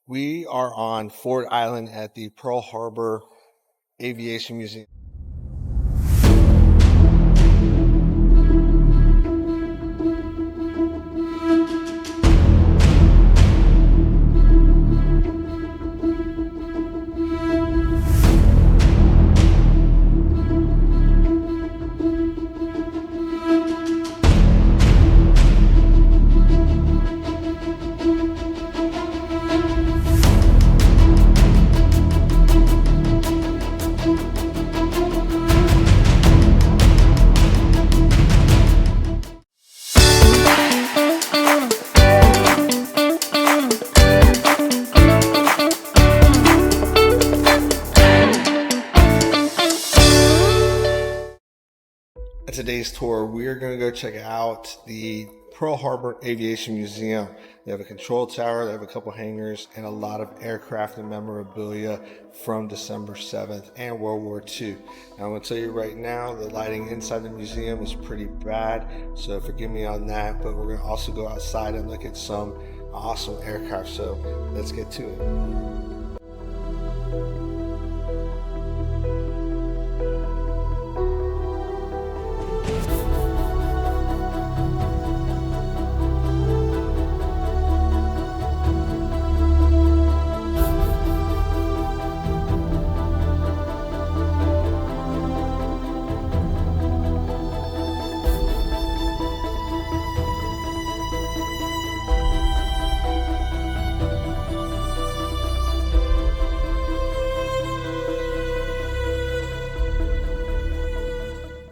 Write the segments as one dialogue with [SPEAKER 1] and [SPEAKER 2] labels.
[SPEAKER 1] We are on Ford Island at the Pearl Harbor Aviation Museum. At today's tour, we are going to go check out the Pearl Harbor Aviation Museum. They have a control tower, they have a couple hangars, and a lot of aircraft and memorabilia from December 7th and World War II. Now, I'm going to tell you right now, the lighting inside the museum is pretty bad, so forgive me on that, but we're going to also go outside and look at some awesome aircraft, so let's get to it.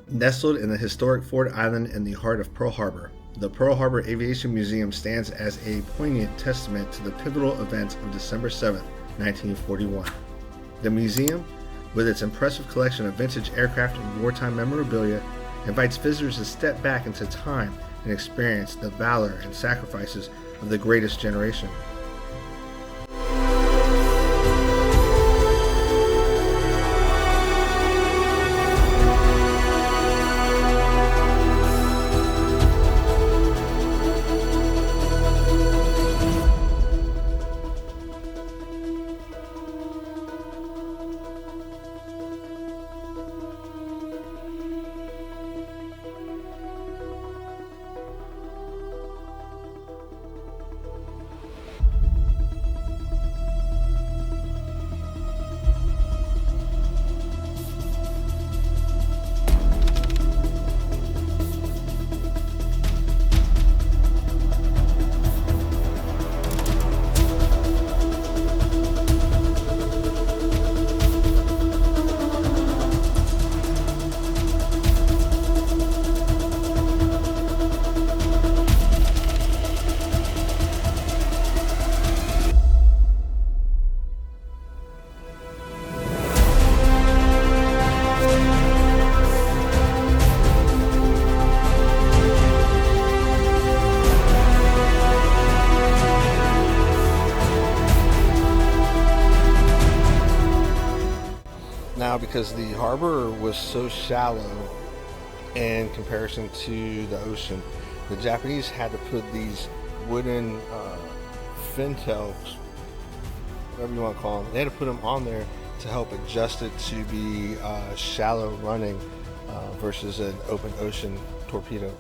[SPEAKER 1] Nestled in the historic Ford Island in the heart of Pearl Harbor, the Pearl Harbor Aviation Museum stands as a poignant testament to the pivotal events of December 7, 1941. The museum, with its impressive collection of vintage aircraft and wartime memorabilia, invites visitors to step back into time and experience the valor and sacrifices of the greatest generation. Now, because the harbor was so shallow in comparison to the ocean, the Japanese had to put these wooden fin tails, whatever you want to call them, they had to put them on there to help adjust it to be shallow running versus an open ocean torpedo.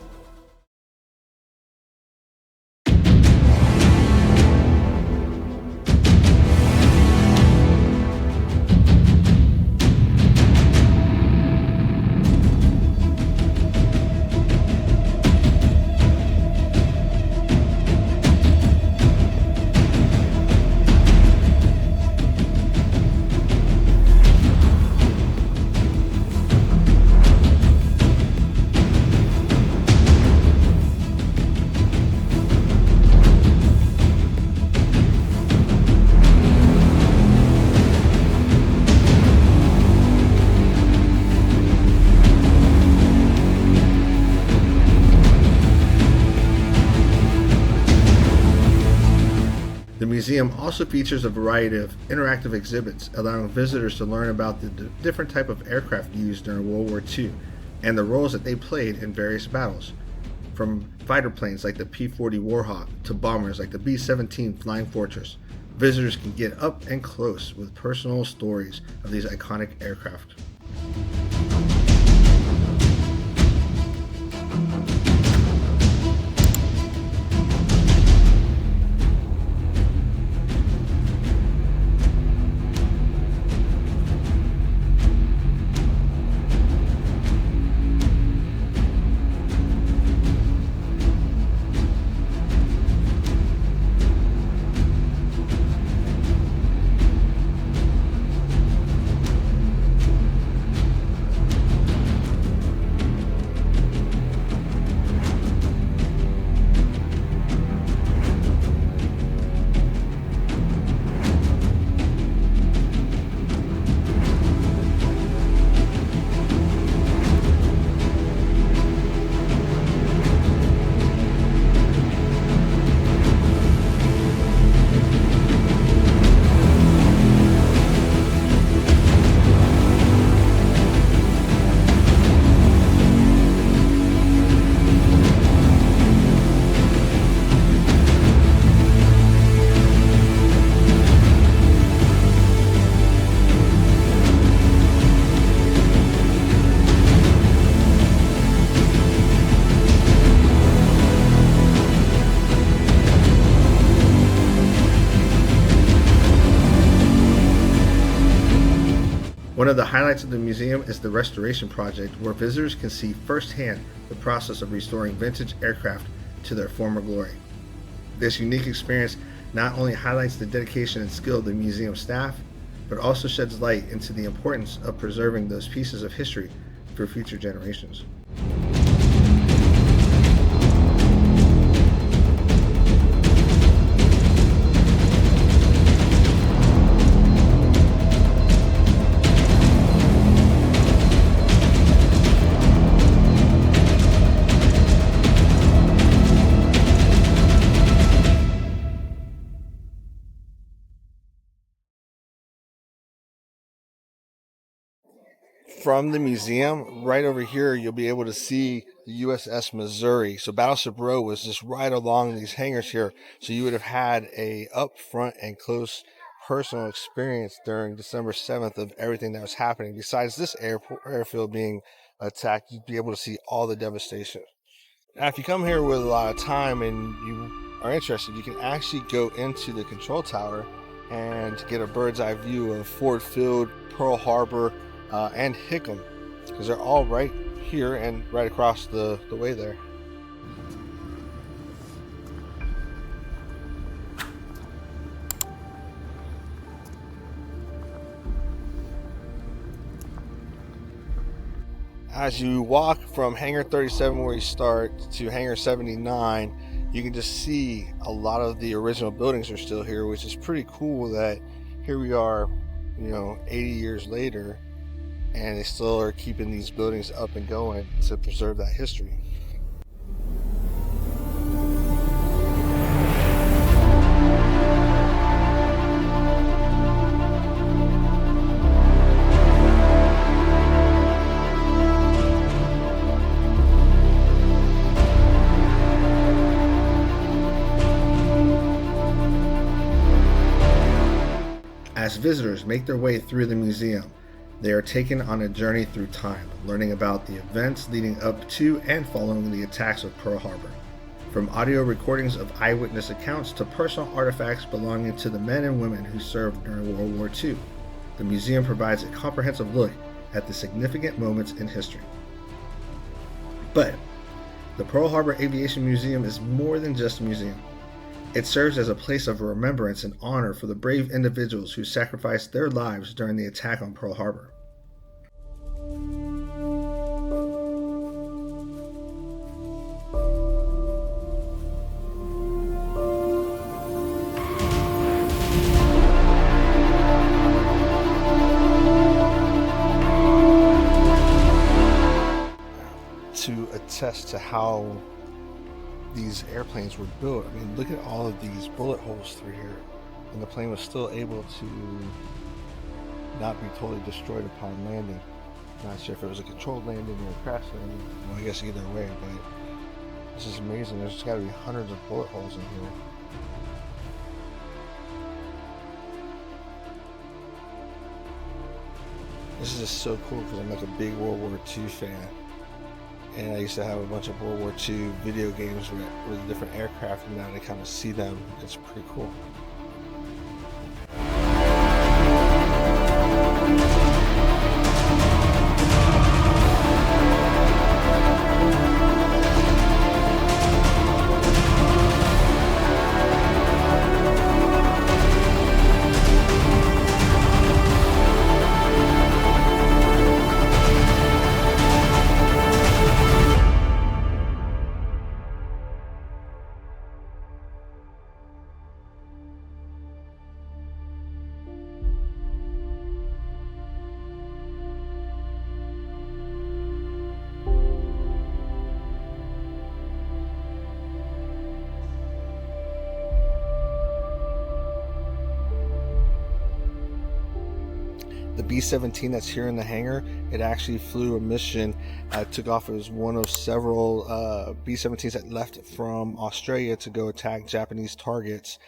[SPEAKER 1] The museum also features a variety of interactive exhibits, allowing visitors to learn about the different type of aircraft used during World War II and the roles that they played in various battles, from fighter planes like the P-40 Warhawk to bombers like the B-17 Flying Fortress. Visitors can get up and close with personal stories of these iconic aircraft. One of the highlights of the museum is the restoration project, where visitors can see firsthand the process of restoring vintage aircraft to their former glory. This unique experience not only highlights the dedication and skill of the museum staff, but also sheds light into the importance of preserving those pieces of history for future generations. From the museum, right over here, you'll be able to see the USS Missouri. So Battleship Row was just right along these hangars here. So you would have had a up front and close personal experience during December 7th of everything that was happening. Besides this airfield being attacked, you'd be able to see all the devastation. Now, if you come here with a lot of time and you are interested, you can actually go into the control tower and get a bird's eye view of Ford Field, Pearl Harbor, and Hickam, because they're all right here and right across the way there. As you walk from Hangar 37 where you start to Hangar 79, you can just see a lot of the original buildings are still here, which is pretty cool that here we are, 80 years later, and they still are keeping these buildings up and going to preserve that history. As visitors make their way through the museum, they are taken on a journey through time, learning about the events leading up to and following the attacks of Pearl Harbor. From audio recordings of eyewitness accounts to personal artifacts belonging to the men and women who served during World War II, the museum provides a comprehensive look at the significant moments in history. But the Pearl Harbor Aviation Museum is more than just a museum. It serves as a place of remembrance and honor for the brave individuals who sacrificed their lives during the attack on Pearl Harbor. To attest to how these airplanes were built, I mean, look at all of these bullet holes through here, and the plane was still able to not be totally destroyed upon landing. I'm not sure if it was a controlled landing or a crash landing. Well, I guess either way, but this is amazing. There's got to be hundreds of bullet holes in here. This is just so cool because I'm like a big World War II fan. And I used to have a bunch of World War II video games with different aircraft, and now to kind of see them, it's pretty cool. The B-17 that's here in the hangar, it actually flew a mission, took off as one of several B-17s that left from Australia to go attack Japanese targets.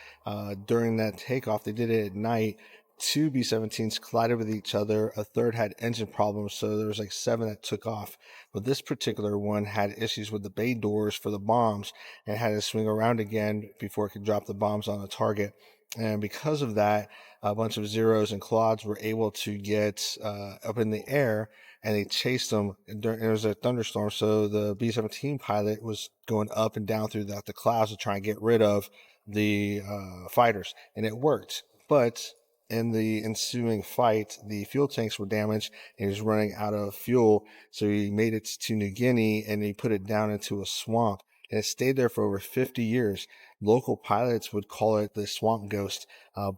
[SPEAKER 1] During that takeoff, they did it at night. Two B-17s collided with each other. A third had engine problems, so there was like 7 that took off. But this particular one had issues with the bay doors for the bombs and had to swing around again before it could drop the bombs on the target. And because of that, a bunch of Zeros and Quads were able to get up in the air, and they chased them. And there was a thunderstorm, so the B-17 pilot was going up and down through the clouds to try and get rid of the fighters, and it worked. But in the ensuing fight, the fuel tanks were damaged, and he was running out of fuel, so he made it to New Guinea, and he put it down into a swamp. And it stayed there for over 50 years. Local pilots would call it the swamp ghost,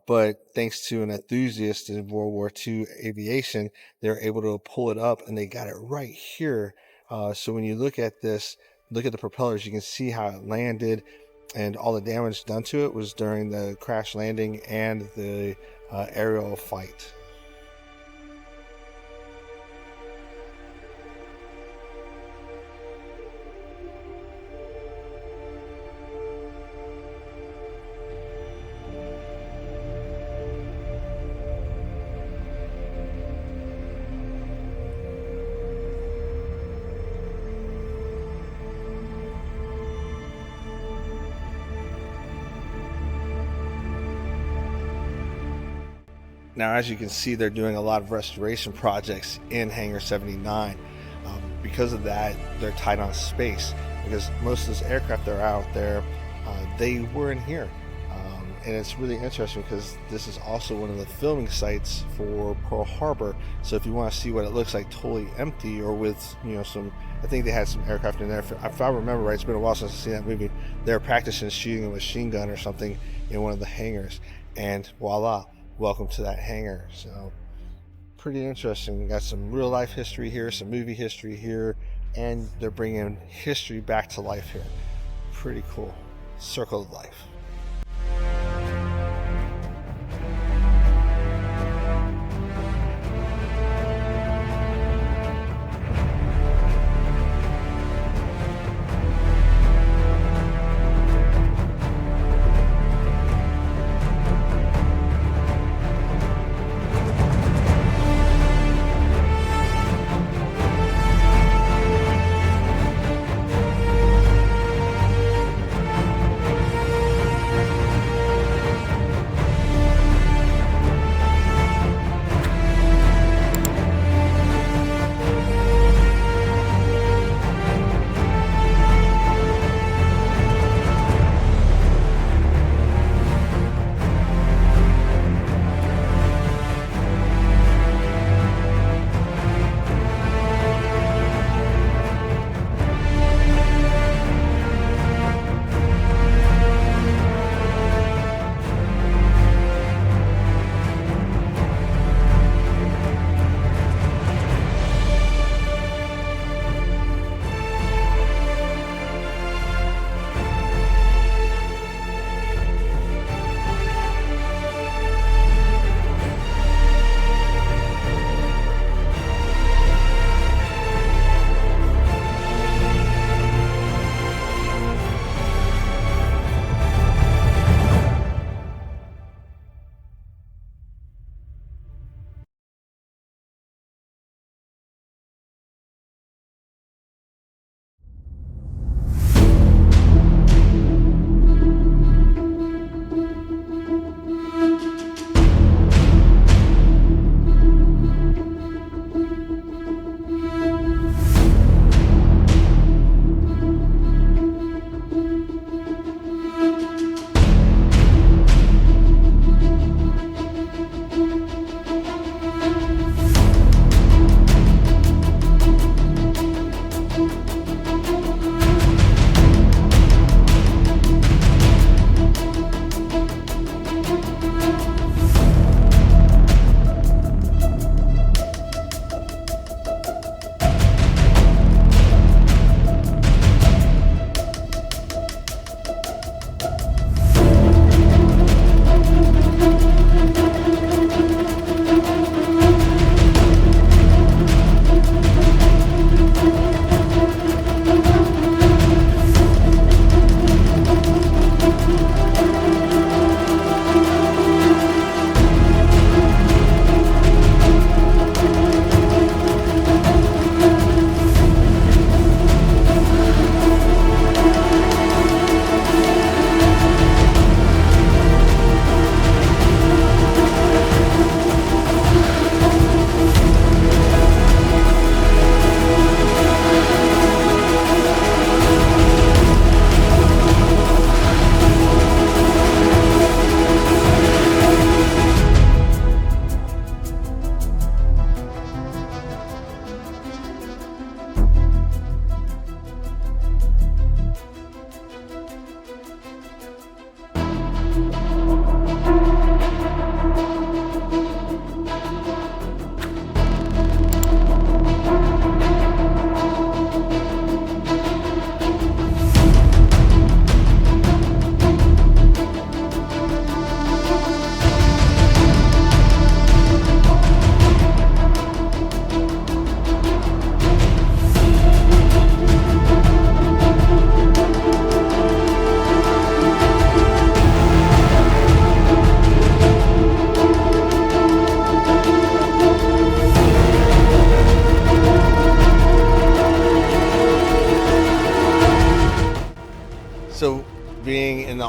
[SPEAKER 1] but thanks to an enthusiast in World War II aviation, they were able to pull it up, and they got it right here. So when you look at this, look at the propellers, you can see how it landed, and all the damage done to it was during the crash landing and the aerial fight. Now, as you can see, they're doing a lot of restoration projects in Hangar 79. Because of that, they're tight on space, because most of those aircraft that are out there, they were in here. And it's really interesting because this is also one of the filming sites for Pearl Harbor. So if you want to see what it looks like totally empty, or with, some, I think they had some aircraft in there. If I remember right, it's been a while since I've seen that movie. They're practicing shooting a machine gun or something in one of the hangars, and voila, welcome to that hangar. So pretty interesting. We got some real life history here, some movie history here, and they're bringing history back to life here. Pretty cool. Circle of life.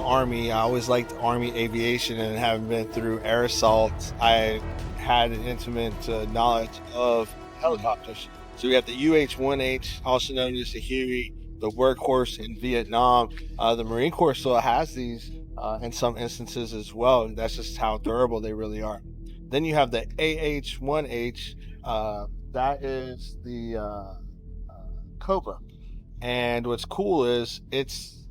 [SPEAKER 1] Army, I always liked Army aviation, and having been through air assaults, I had an intimate knowledge of helicopters. So we have the UH-1H, also known as the Huey, the workhorse in Vietnam. The Marine Corps still has these in some instances as well. That's just how durable they really are. Then you have the AH-1H. That is the Cobra. And what's cool is it's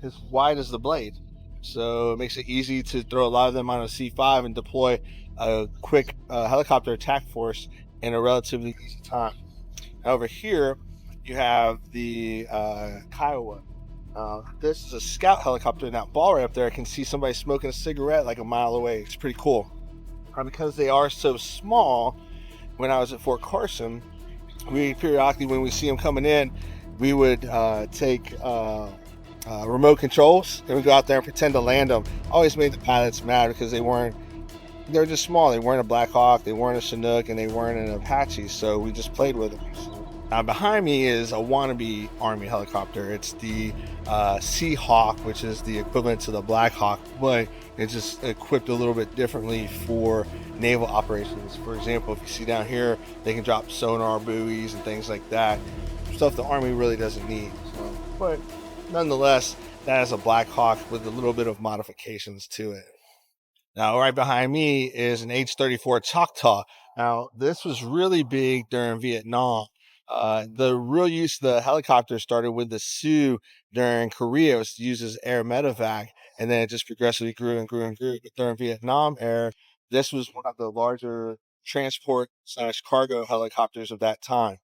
[SPEAKER 1] as wide as the blade. So it makes it easy to throw a lot of them on a C5 and deploy a quick helicopter attack force in a relatively easy time. Over here, you have the Kiowa. This is a scout helicopter. In that ball right up there, I can see somebody smoking a cigarette like a mile away. It's pretty cool. Because they are so small, when I was at Fort Carson, we periodically, when we see them coming in, we would take remote controls and we go out there and pretend to land them. Always made the pilots mad because they're just small. They weren't a Black Hawk, they weren't a Chinook, and they weren't an Apache, so we just played with them. Now behind me is a wannabe Army helicopter. It's the Seahawk, which is the equivalent to the Black Hawk, but it's just equipped a little bit differently for naval operations. For example, if you see down here, they can drop sonar buoys and things like that. Stuff the Army really doesn't need. So, but nonetheless, that is a Black Hawk with a little bit of modifications to it. Now, right behind me is an H-34 Choctaw. Now, this was really big during Vietnam. The real use of the helicopter started with the Sioux during Korea. It was used as air medevac, and then it just progressively grew and grew and grew. But during Vietnam era, this was one of the larger transport/cargo helicopters of that time.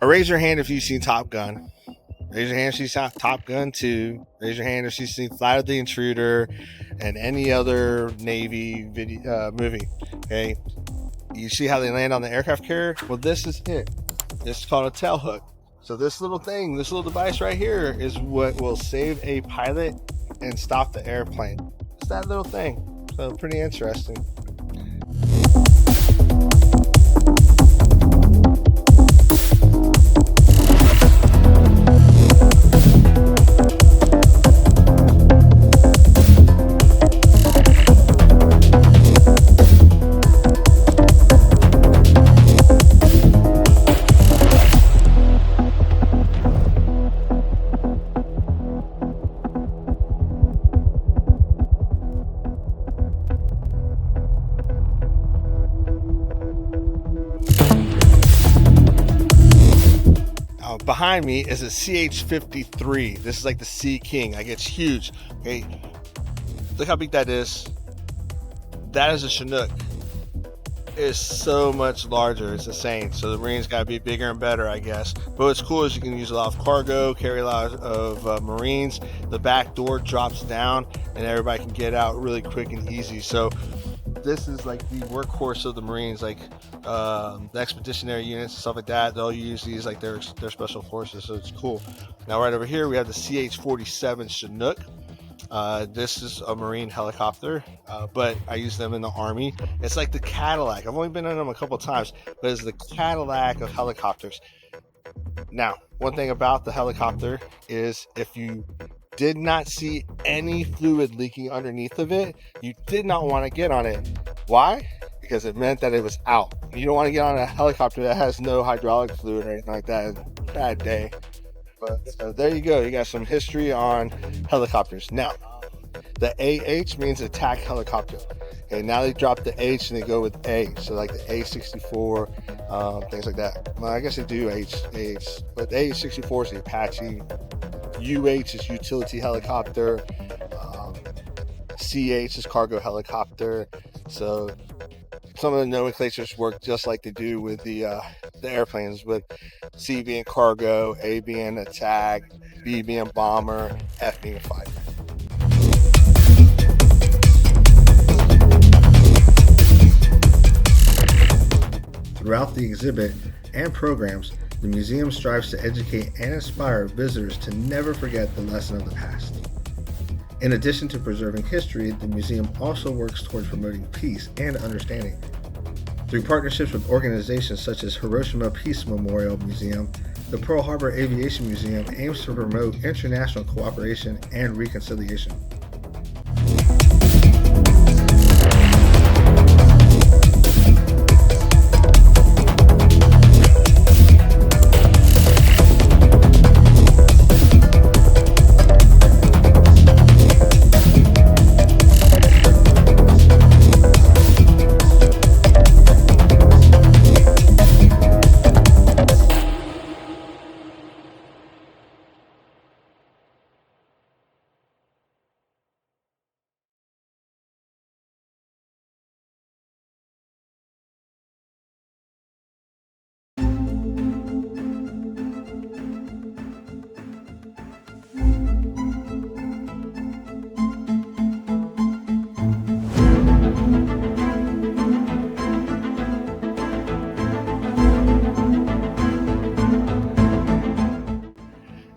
[SPEAKER 1] Raise your hand if you've seen Top Gun. Raise your hand if you've seen Top Gun 2. Raise your hand if you've seen Flight of the Intruder and any other Navy movie. Okay, you see how they land on the aircraft carrier? Well, this is it. This is called a tail hook. So this little thing, this little device right here is what will save a pilot and stop the airplane. It's that little thing. So pretty interesting. Behind me is a CH-53. This is like the Sea King. Like, it's huge. Okay, look how big that is. That is a Chinook. It is so much larger. It's insane. So the Marines got to be bigger and better, I guess. But what's cool is you can use a lot of cargo, carry a lot of Marines. The back door drops down, and everybody can get out really quick and easy. So this is like the workhorse of the Marines, like the expeditionary units and stuff like that. They'll use these like their special forces, so it's cool. Now right over here we have the CH-47 Chinook. This is a Marine helicopter, but I use them in the Army. It's like the Cadillac. I've only been in them a couple times, but it's the Cadillac of helicopters. Now, one thing about the helicopter is if you did not see any fluid leaking underneath of it, you did not want to get on it. Why? Because it meant that it was out. You don't want to get on a helicopter that has no hydraulic fluid or anything like that. Bad day. But so there you go. You got some history on helicopters. Now, the AH means attack helicopter. Okay, now they drop the H and they go with A. So like the A-64, things like that. Well, I guess they do H, but the A-64 is the Apache. UH is utility helicopter. CH is cargo helicopter. So some of the nomenclatures work just like they do with the airplanes, with C being cargo, A being attack, B being bomber, F being fighter. Throughout the exhibit and programs, the museum strives to educate and inspire visitors to never forget the lesson of the past. In addition to preserving history, the museum also works towards promoting peace and understanding. Through partnerships with organizations such as Hiroshima Peace Memorial Museum, the Pearl Harbor Aviation Museum aims to promote international cooperation and reconciliation.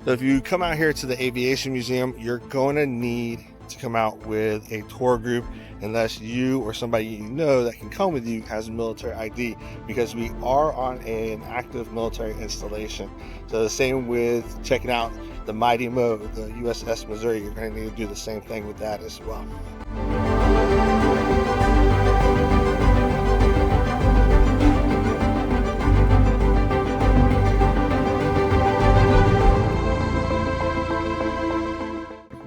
[SPEAKER 1] So if you come out here to the Aviation Museum, you're going to need to come out with a tour group unless you or somebody you know that can come with you has a military ID, because we are on an active military installation. So the same with checking out the Mighty Mo, the USS Missouri, you're going to need to do the same thing with that as well.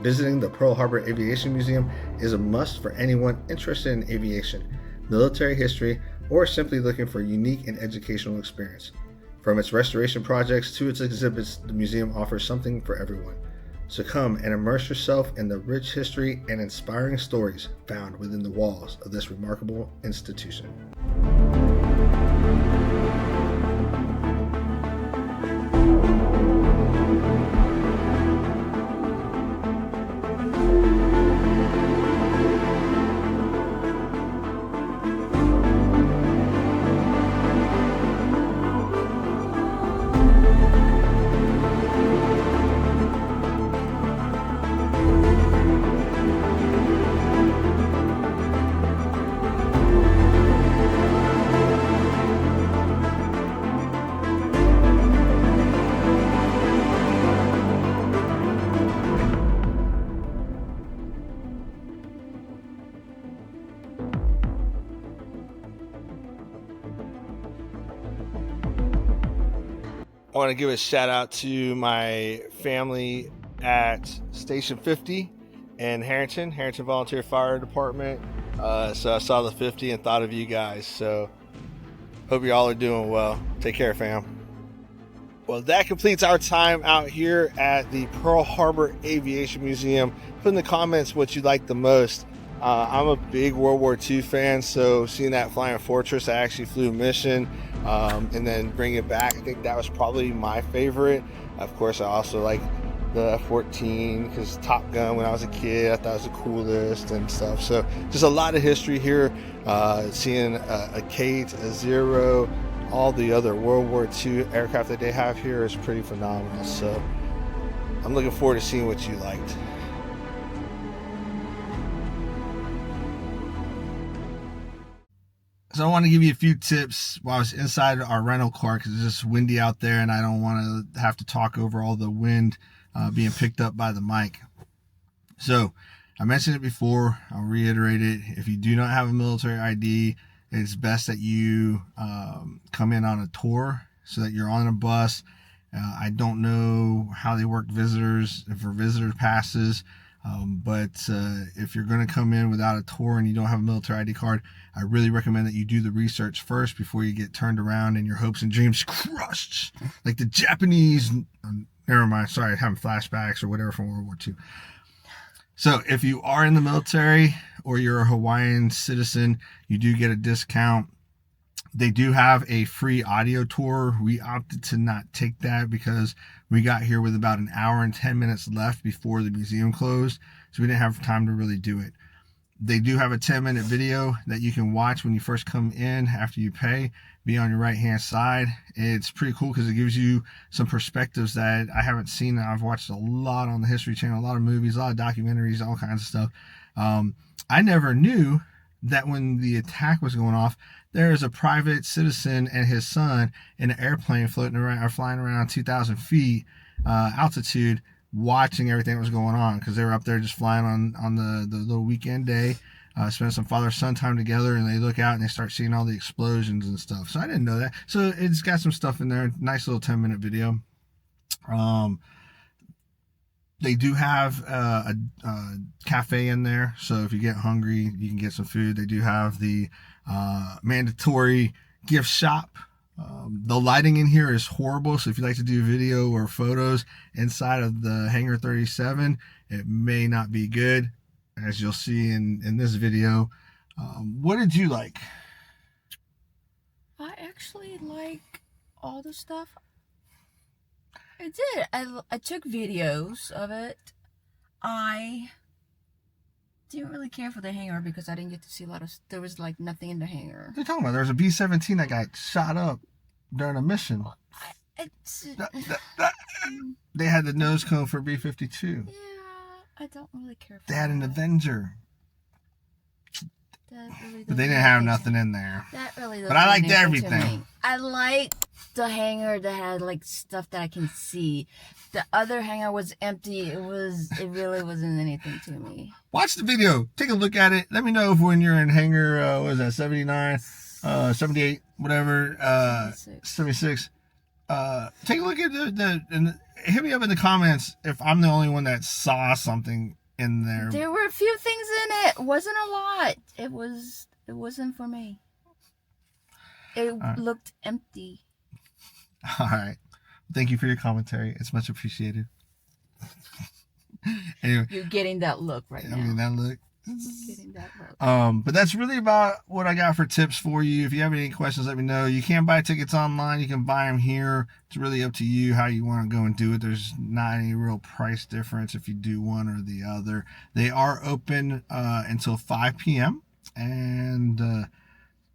[SPEAKER 1] Visiting the Pearl Harbor Aviation Museum is a must for anyone interested in aviation, military history, or simply looking for a unique and educational experience. From its restoration projects to its exhibits, the museum offers something for everyone. So come and immerse yourself in the rich history and inspiring stories found within the walls of this remarkable institution. I want to give a shout out to my family at Station 50 in Harrington Volunteer Fire Department. So I saw the 50 and thought of you guys. So hope you all are doing well. Take care, fam. Well, that completes our time out here at the Pearl Harbor Aviation Museum. Put in the comments what you like the most. I'm a big World War II fan, so seeing that Flying Fortress, I actually flew a mission and then bring it back. I think that was probably my favorite. Of course, I also like the F-14 because Top Gun when I was a kid, I thought it was the coolest and stuff. So just a lot of history here. Seeing a Kate, a Zero, all the other World War II aircraft that they have here is pretty phenomenal. So I'm looking forward to seeing what you liked. So I want to give you a few tips while I was inside our rental car because it's just windy out there and I don't want to have to talk over all the wind being picked up by the mic. So I mentioned it before, I'll reiterate it. If you do not have a military ID, it's best that you come in on a tour so that you're on a bus. I don't know how they work visitors, for visitor passes. But if you're going to come in without a tour and you don't have a military ID card, I really recommend that you do the research first before you get turned around and your hopes and dreams crushed. Like the Japanese, never mind, sorry, I'm having flashbacks or whatever from World War II. So if you are in the military or you're a Hawaiian citizen, you do get a discount. They do have a free audio tour. We opted to not take that because we got here with about an hour and 10 minutes left before the museum closed. So we didn't have time to really do it. They do have a 10-minute video that you can watch when you first come in after you pay. Be on your right hand side. It's pretty cool because it gives you some perspectives that I haven't seen. I've watched a lot on the History Channel, a lot of movies, a lot of documentaries, all kinds of stuff. I never knew that when the attack was going off, there is a private citizen and his son in an airplane floating around or flying around 2,000 feet altitude, watching everything that was going on, because they were up there just flying on the little weekend day, spending some father-son time together, and they look out and they start seeing all the explosions and stuff. So I didn't know that. So it's got some stuff in there. Nice little 10-minute video. They do have a cafe in there, so if you get hungry, you can get some food. They do have the mandatory gift shop. The lighting in here is horrible, so if you like to do video or photos inside of the Hangar 37, it may not be good, as you'll see in this video. What did you like?
[SPEAKER 2] I actually like all the stuff. I did. I took videos of it. I didn't really care for the hangar because I didn't get to see a lot of. There was like nothing in the hangar.
[SPEAKER 1] What are you talking about? There was a B-17 that got shot up during a mission. They had the nose cone for B-52.
[SPEAKER 2] Yeah, I don't really care for
[SPEAKER 1] They had an Avenger.
[SPEAKER 2] That really
[SPEAKER 1] But they didn't have nothing in there.
[SPEAKER 2] That really doesn't.
[SPEAKER 1] But I liked
[SPEAKER 2] mean anything to
[SPEAKER 1] everything.
[SPEAKER 2] me. I liked the hangar that had like stuff that I can see. The other hangar was empty. It really wasn't anything to me.
[SPEAKER 1] Watch the video. Take a look at it. Let me know if when you're in hangar, what was that, 79, 78, whatever, 76. Take a look at and hit me up in the comments if I'm the only one that saw something in there.
[SPEAKER 2] There were a few things in it. It wasn't a lot. It wasn't for me. It looked empty.
[SPEAKER 1] All right. Thank you for your commentary. It's much appreciated. Anyway,
[SPEAKER 2] you're getting that look right now.
[SPEAKER 1] I'm getting that look.
[SPEAKER 2] Getting that look.
[SPEAKER 1] But that's really about what I got for tips for you. If you have any questions, let me know. You can buy tickets online. You can buy them here. It's really up to you how you want to go and do it. There's not any real price difference if you do one or the other. They are open until 5 p.m. And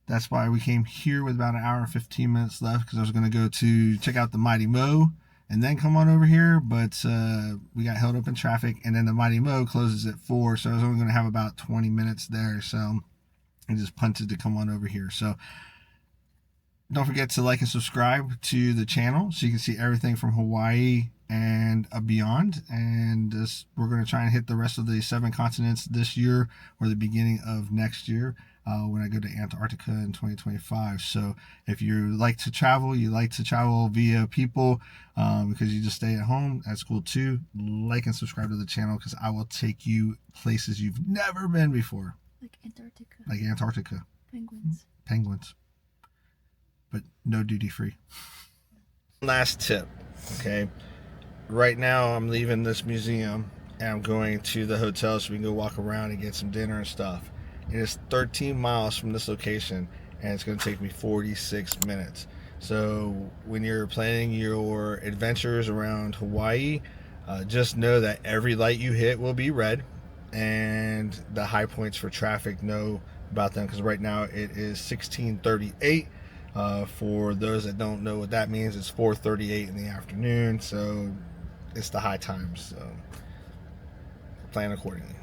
[SPEAKER 1] that's why we came here with about an hour and 15 minutes left, because I was going to go to check out the Mighty Mo and then come on over here, but we got held up in traffic, and then the Mighty Mo closes at 4, so I was only going to have about 20 minutes there, so I just punted to come on over here. So don't forget to like and subscribe to the channel so you can see everything from Hawaii and beyond, and we're going to try and hit the rest of the 7 continents this year or the beginning of next year. When I go to Antarctica in 2025. So if you like to travel, via people because you just stay at home, that's cool too. Like and subscribe to the channel, because I will take you places you've never been before.
[SPEAKER 2] Like Antarctica.
[SPEAKER 1] Like Antarctica. Penguins. But no duty free. Last tip, okay? Right now I'm leaving this museum and I'm going to the hotel so we can go walk around and get some dinner and stuff. It is 13 miles from this location, and it's going to take me 46 minutes. So when you're planning your adventures around Hawaii, just know that every light you hit will be red, and the high points for traffic, know about them, because right now it is 16:38. For those that don't know what that means, it's 4:38 in the afternoon, so it's the high times. So plan accordingly.